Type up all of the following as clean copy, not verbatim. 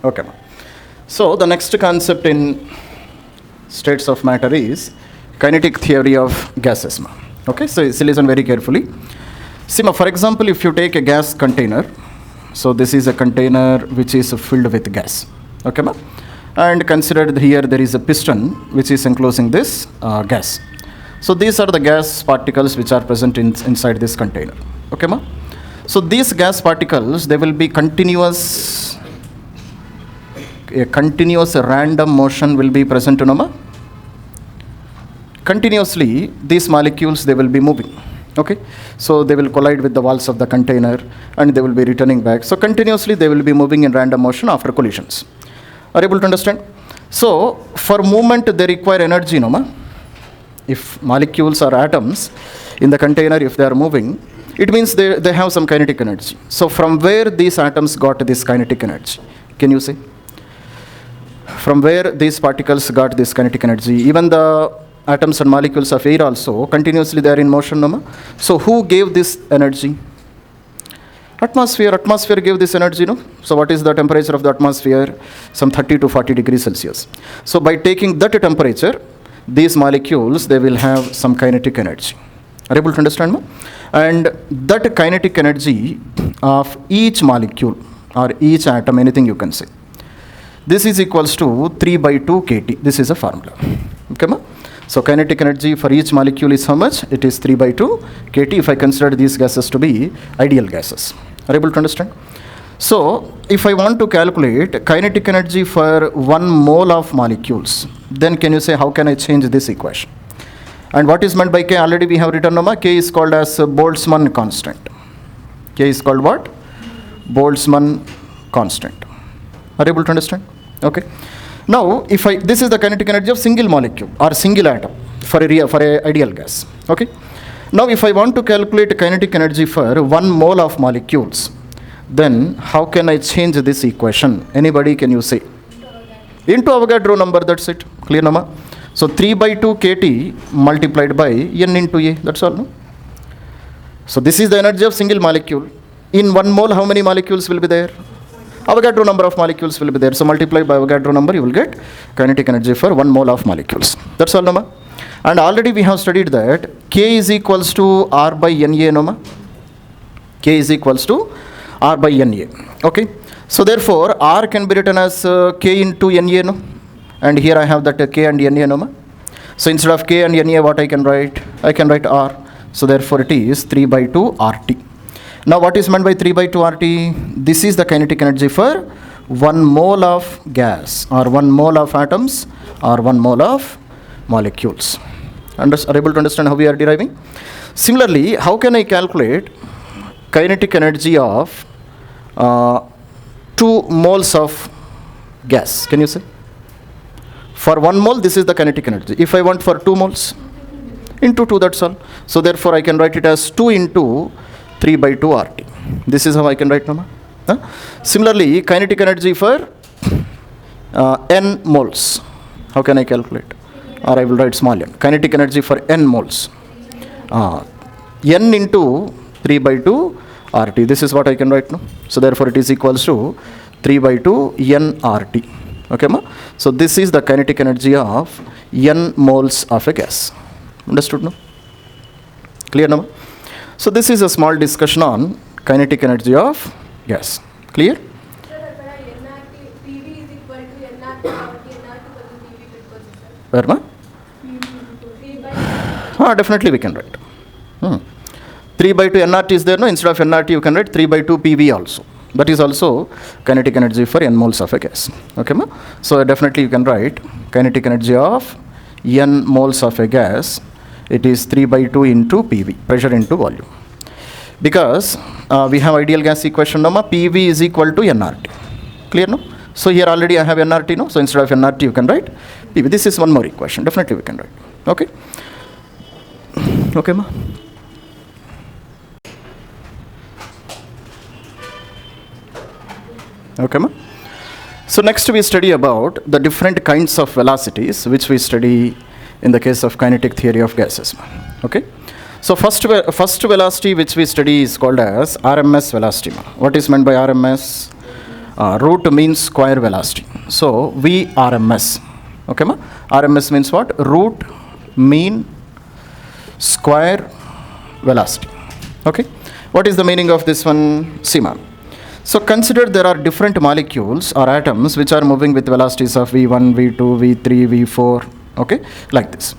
Okay. So the next concept in states of matter is kinetic theory of gases. Okay, so listen very carefully. See, for example, if you take a gas container, so this is a container which is filled with gas. Okay, and consider here there is a piston which is enclosing this gas. So these are the gas particles which are present inside this container. Okay, so these gas particles, they will be a continuous random motion will be present, continuously these molecules, they will be moving. Okay, so they will collide with the walls of the container and they will be returning back. So continuously they will be moving in random motion after collisions. Are you able to understand? So for movement they require energy, if molecules or atoms in the container, if they are moving, it means they have some kinetic energy. So from where these atoms got this kinetic energy? Can you say? From where these particles got this kinetic energy? Even the atoms and molecules of air also, continuously they are in motion. So who gave this energy? Atmosphere. Atmosphere gave this energy. So what is the temperature of the atmosphere? Some 30 to 40 degrees Celsius. So by taking that temperature, these molecules, they will have some kinetic energy. Are you able to understand? And that kinetic energy of each molecule or each atom, anything you can say, this is equals to 3 by 2 kT. This is a formula. Okay, so kinetic energy for each molecule is how much? It is 3 by 2 kT if I consider these gases to be ideal gases. Are you able to understand? So if I want to calculate kinetic energy for 1 mole of molecules, then can you say how can I change this equation? And what is meant by K? Already we have written, K is called as Boltzmann constant. K is called what? Boltzmann constant. Are you able to understand? Okay. Now, this is the kinetic energy of single molecule or single atom for a ideal gas. Okay. Now, if I want to calculate kinetic energy for 1 mole of molecules, then how can I change this equation? Anybody, can you say? Into Avogadro number, that's it. Clear, Nama? So 3 by 2 kT multiplied by n into A, that's all. No? So this is the energy of single molecule. In 1 mole, how many molecules will be there? Avogadro number of molecules will be there. So multiply by Avogadro number, you will get kinetic energy for 1 mole of molecules. That's all, Nama. And already we have studied that K is equals to R by NA, Nama. K is equals to R by NA. Okay. So therefore, R can be written as K into NA, no? And here I have that K and NA, no? So instead of K and NA, what I can write? I can write R. So therefore, it is 3 by 2 RT. Now, what is meant by 3 by 2 RT? This is the kinetic energy for 1 mole of gas or 1 mole of atoms or 1 mole of molecules. Are able to understand how we are deriving? Similarly, how can I calculate kinetic energy of 2 moles of gas? Can you say? For 1 mole, this is the kinetic energy. If I want for 2 moles, into 2, that's all. So therefore, I can write it as 2 into 3 by 2 RT. This is how I can write, Nama. Similarly, kinetic energy for n moles. How can I calculate? Or I will write small n. Kinetic energy for n moles. N into 3 by 2 RT. This is what I can write, no? So therefore, it is equals to 3 by 2 n RT. Okay, ma? So this is the kinetic energy of n moles of a gas. Understood, no? Clear, no? So this is a small discussion on kinetic energy of gas. Clear? Where, ma? Definitely we can write. 3 by 2 nRT is there, no? Instead of nRT, you can write 3 by 2 PV also. That is also kinetic energy for n moles of a gas. Okay, ma? So definitely you can write kinetic energy of n moles of a gas. It is 3 by 2 into PV, pressure into volume. Because we have ideal gas equation, no? PV is equal to nRT. Clear, no? So here already I have nRT, no? So instead of nRT, you can write PV. This is one more equation. Definitely we can write. Okay? Okay, ma? Okay, ma? So next we study about the different kinds of velocities which we study in the case of kinetic theory of gases. Okay? So first velocity which we study is called as Rms velocity. What is meant by Rms? Root means square velocity. So VRMS. Okay, ma? RMS means what? Root mean square velocity. Okay. What is the meaning of this one? See, ma'am. So consider there are different molecules or atoms which are moving with velocities of V1, V2, V3, V4. Okay, like this.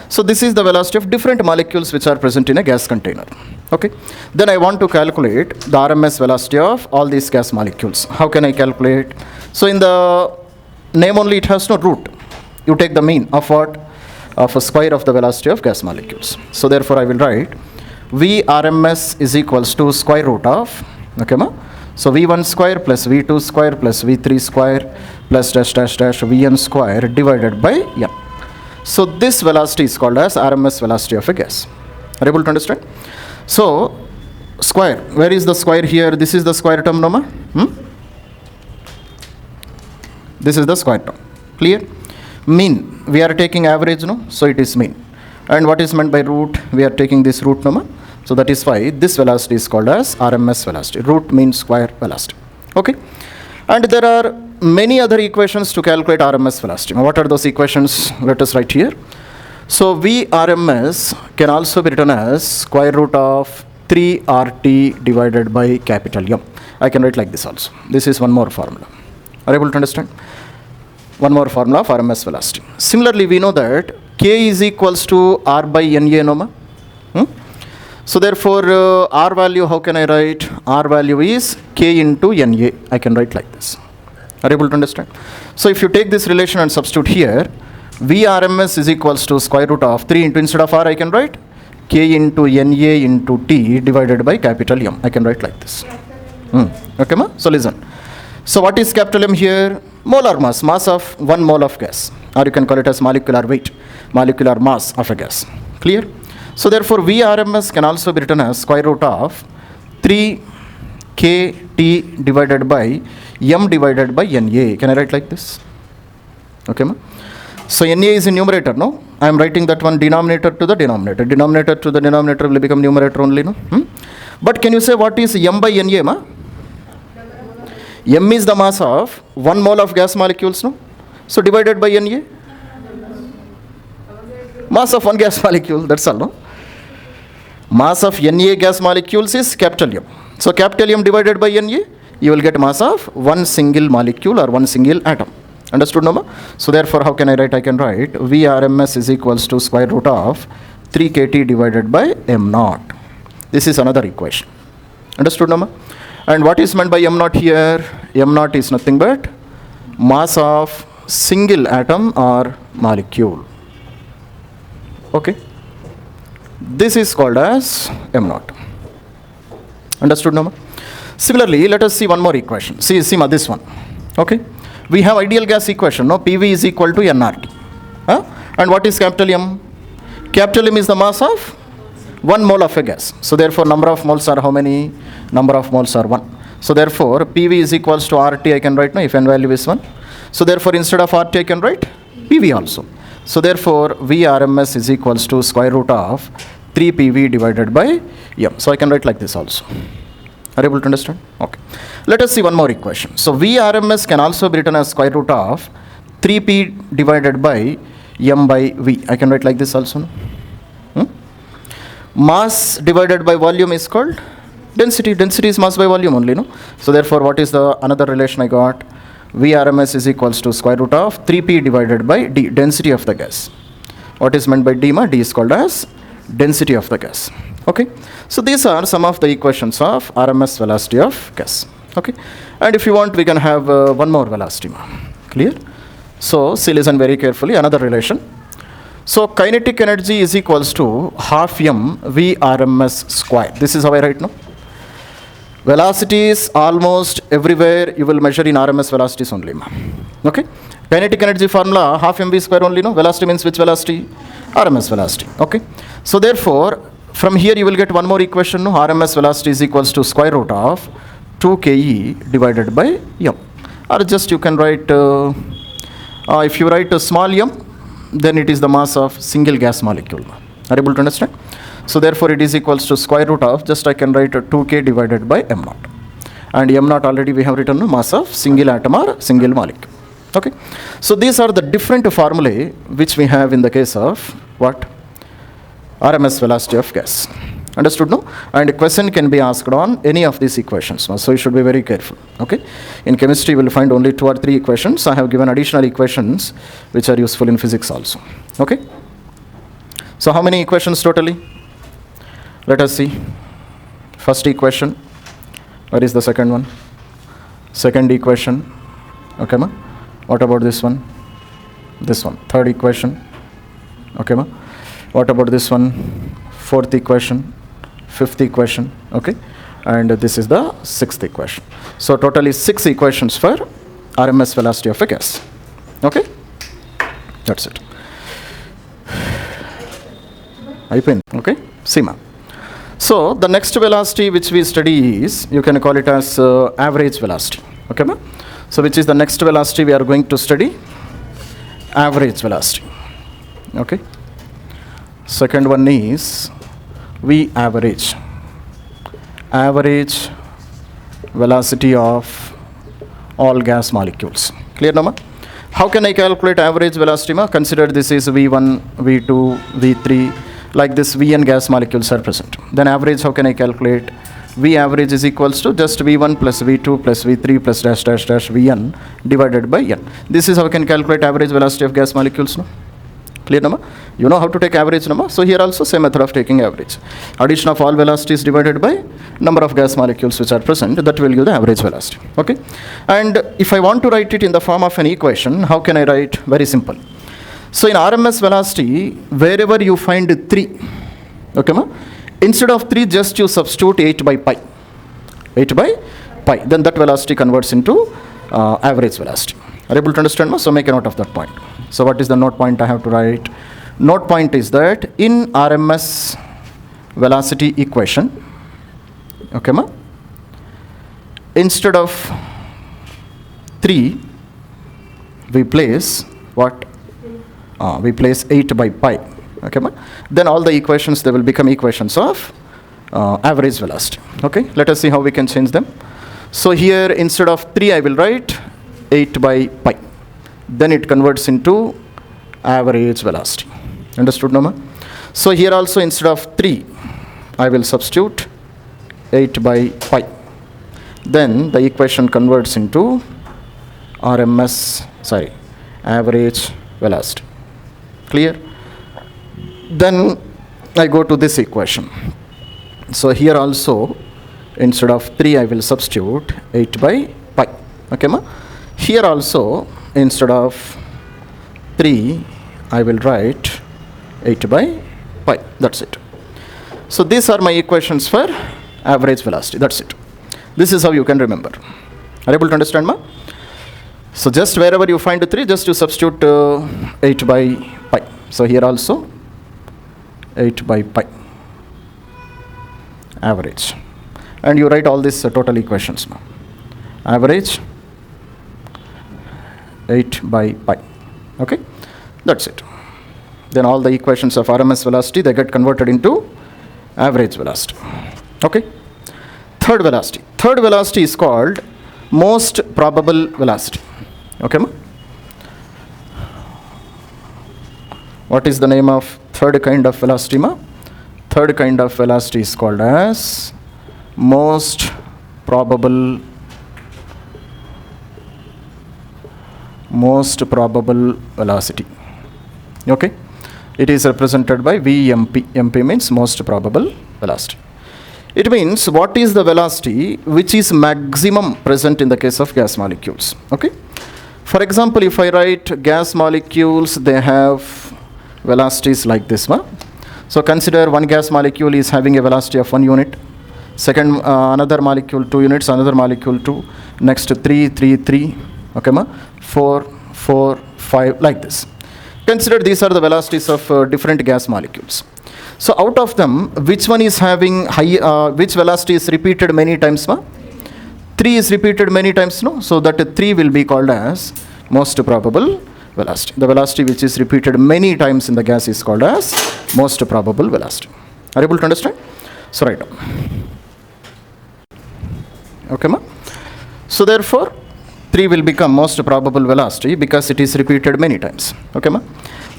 So this is the velocity of different molecules which are present in a gas container. Okay. Then I want to calculate the RMS velocity of all these gas molecules. How can I calculate? So in the name only it has no root. You take the mean of what? Of a square of the velocity of gas molecules. So therefore I will write VRMS is equals to square root of, okay ma? So V1 square plus V2 square plus V3 square plus dash dash dash Vn square divided by n. So this velocity is called as RMS velocity of a gas. Are you able to understand? So square, where is the square here? This is the square term, no ma? This is the square term. Clear? Mean, we are taking average, no? So it is mean. And what is meant by root? We are taking this root, no ma? So that is why this velocity is called as RMS velocity. Root means square velocity. Okay? And there are many other equations to calculate RMS velocity. Now, what are those equations? Let us write here. So VRMS can also be written as square root of 3RT divided by capital M. I can write like this also. This is one more formula. Are you able to understand? One more formula of RMS velocity. Similarly, we know that K is equals to R by NA, no ma? So therefore, R value, how can I write? R value is K into NA. I can write like this. Are you able to understand? So if you take this relation and substitute here, VRMS is equals to square root of 3 into, instead of R, I can write K into NA into T divided by capital M. I can write like this. Okay, ma? So listen. So what is capital M here? Molar mass, mass of 1 mole of gas. Or you can call it as molecular weight, molecular mass of a gas. Clear? So therefore, VRMS can also be written as square root of 3KT divided by M divided by NA. Can I write like this? Okay, ma? So NA is in numerator, no? I am writing that one denominator to the denominator. Denominator to the denominator will become numerator only, no? But can you say what is M by NA, ma? M is the mass of 1 mole of gas molecules, no? So divided by NA? Mass of one gas molecule, that's all, no? Mass of Na gas molecules is capital M. So capital M divided by Na, you will get mass of one single molecule or one single atom. Understood, no ma? So therefore, how can I write? I can write VRMS is equals to square root of 3KT divided by M naught. This is another equation. Understood, no ma? And what is meant by M naught here? M naught is nothing but mass of single atom or molecule. Okay? This is called as M naught. Understood, no? Similarly, let us see one more equation. See this one. Okay? We have ideal gas equation, no? PV is equal to nRT. And what is capital M? Capital M is the mass of 1 mole of a gas. So therefore, number of moles are how many? Number of moles are 1. So therefore, PV is equals to RT, I can write, no? If N value is 1. So therefore, instead of RT, I can write PV also. So therefore, VRMS is equals to square root of 3PV divided by M. So I can write like this also. Are you able to understand? Okay. Let us see one more equation. So VRMS can also be written as square root of 3P divided by M by V. I can write like this also. Mass divided by volume is called density. Density is mass by volume only, no? So therefore, what is the another relation I got? VRMS is equals to square root of 3P divided by D, density of the gas. What is meant by D, ma? D is called as density of the gas. Okay. So these are some of the equations of RMS velocity of gas. Okay. And if you want, we can have one more velocity, ma. Clear? So see, listen very carefully. Another relation. So kinetic energy is equals to half M VRMS square. This is how I write, no? Velocities almost everywhere you will measure in RMS velocities only. Okay? Kinetic energy formula half mv square only, no? Velocity means which velocity? RMS velocity. Okay? So therefore, from here you will get one more equation, no? RMS velocity is equals to square root of 2ke divided by m. Or just you can write, if you write a small m, then it is the mass of single gas molecule. Are you able to understand? So therefore, it is equals to square root of, just I can write 2k divided by m naught. and m naught already we have written mass of single atom or single molecule. Okay, so these are the different formulae which we have in the case of what? RMS velocity of gas. Understood, no? And a question can be asked on any of these equations, so you should be very careful. Okay, in chemistry you will find only 2 or 3 equations. I have given additional equations which are useful in physics also. Okay, so how many equations totally? Let us see. First equation. Where is the second one? Second equation. Okay, ma? What about this one? This one. Third equation. Okay, ma? What about this one? Fourth equation. Fifth equation. Okay, and this is the sixth equation. So totally 6 equations for RMS velocity of a gas. Okay, that's it. Okay, see, ma. So the next velocity which we study is, you can call it as average velocity. Okay, ma? So which is the next velocity we are going to study? Average velocity. Okay, second one is V average. Average velocity of all gas molecules. Clear, no, ma? How can I calculate average velocity, ma? Consider this is V1, V2, V3, like this Vn gas molecules are present. Then average, how can I calculate? V average is equals to just V1 plus V2 plus V3 plus dash dash dash Vn divided by n. This is how I can calculate average velocity of gas molecules, no? Clear, no, ma? You know how to take average, no, ma? So here also same method of taking average. Addition of all velocities divided by number of gas molecules which are present, that will give the average velocity. Okay, and if I want to write it in the form of an equation, how can I write? Very simple. So in RMS velocity, wherever you find 3, okay, ma? Instead of 3, just you substitute 8 by pi. 8 by pi. Then that velocity converts into average velocity. Are you able to understand, ma? So make a note of that point. So what is the note point I have to write? Note point is that in RMS velocity equation, okay, ma? Instead of 3, we place what? We place 8 by pi. Okay, ma? Then all the equations, they will become equations of average velocity. Okay, let us see how we can change them. So here instead of 3, I will write 8 by pi. Then it converts into average velocity. Understood, no, ma? So here also instead of 3, I will substitute 8 by pi. Then the equation converts into average velocity. Clear? Then I go to this equation. So here also instead of 3, I will substitute 8 by pi. Okay, ma? Here also instead of 3, I will write 8 by pi. That's it. So these are my equations for average velocity. That's it. This is how you can remember. Are you able to understand, ma? So just wherever you find 3, just you substitute 8 by pi. So here also 8 by pi. Average. And you write all these total equations, ma. Average 8 by pi. Okay, that's it. Then all the equations of RMS velocity, they get converted into average velocity. Okay, third velocity. Third velocity is called most probable velocity. Okay, ma? What is the name of third kind of velocity, ma? Third kind of velocity is called as most probable velocity. Okay, it is represented by VMP. MP means most probable velocity. It means what is the velocity which is maximum present in the case of gas molecules. Okay, for example, if I write gas molecules, they have velocities like this, ma? So consider one gas molecule is having a velocity of 1 unit. Second, another molecule 2 units, another molecule 2, next 3, 3, 3, okay, ma? 4, 4, 5, like this. Consider these are the velocities of different gas molecules. So out of them, which one is having high, which velocity is repeated many times, ma? 3 is repeated many times, no? So that 3 will be called as most probable velocity. The velocity which is repeated many times in the gas is called as most probable velocity. Are you able to understand? So write down. Okay, ma? So therefore, 3 will become most probable velocity because it is repeated many times. Okay, ma?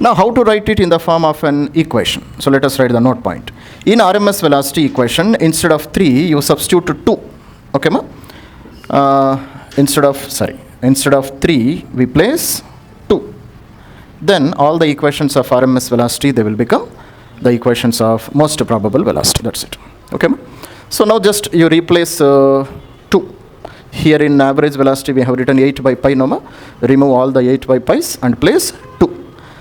Now, how to write it in the form of an equation? So let us write the note point. In RMS velocity equation, instead of 3, you substitute 2. Okay, ma? Instead of 3, we place 2. Then all the equations of RMS velocity, they will become the equations of most probable velocity. That's it. Okay, ma? So now just you replace 2. Here in average velocity, we have written 8 by pi, no ma? Remove all the 8 by pi's and place 2.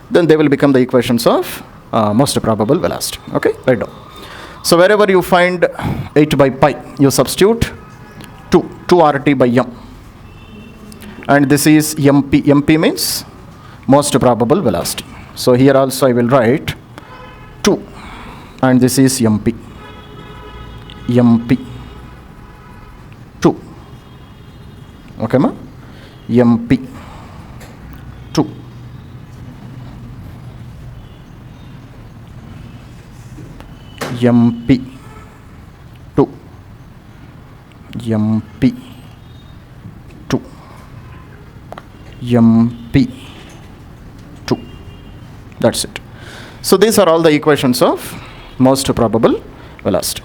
Then they will become the equations of most probable velocity. Okay, right now. So wherever you find 8 by pi, you substitute 2 RT by m. And this is MP. MP means most probable velocity. So here also I will write 2. And this is MP. MP. 2. Okay, ma? MP. 2. MP 2, MP 2, MP 2. That's it. So these are all the equations of most probable velocity.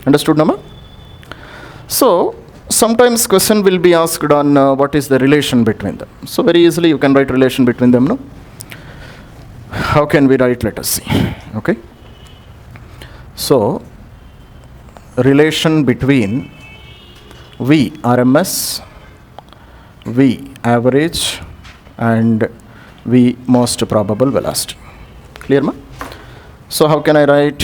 Understood, Nama? So sometimes question will be asked on what is the relation between them. So very easily you can write relation between them, no? How can we write? Let us see. Okay. So, relation between V RMS, V average and V most probable velocity. Clear, ma? So, how can I write?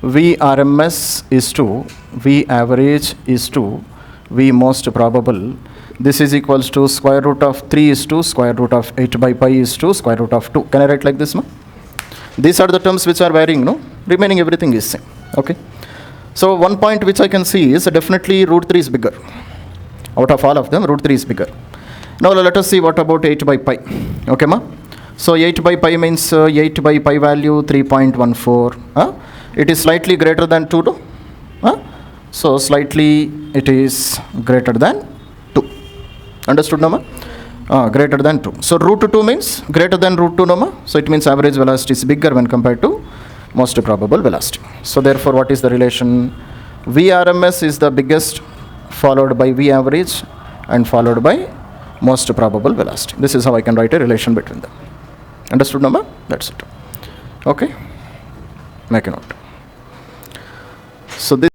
V RMS is to V average is to V most probable. This is equals to square root of 3 is to square root of 8 by pi is to square root of 2. Can I write like this, ma? These are the terms which are varying, no? Remaining everything is same. Okay. So one point which I can see is definitely root 3 is bigger. Out of all of them, root 3 is bigger. Now let us see what about 8 by pi. Okay, ma? So 8 by pi means 8 by pi value 3.14. It is slightly greater than 2, no? So slightly it is greater than 2. Understood, no, ma? Greater than 2. So root 2 means greater than root 2, no, ma? So it means average velocity is bigger when compared to most probable velocity. So therefore, what is the relation? Vrms is the biggest, followed by V average and followed by most probable velocity. This is how I can write a relation between them. Understood, no, ma? That's it. Okay. Make a note. So this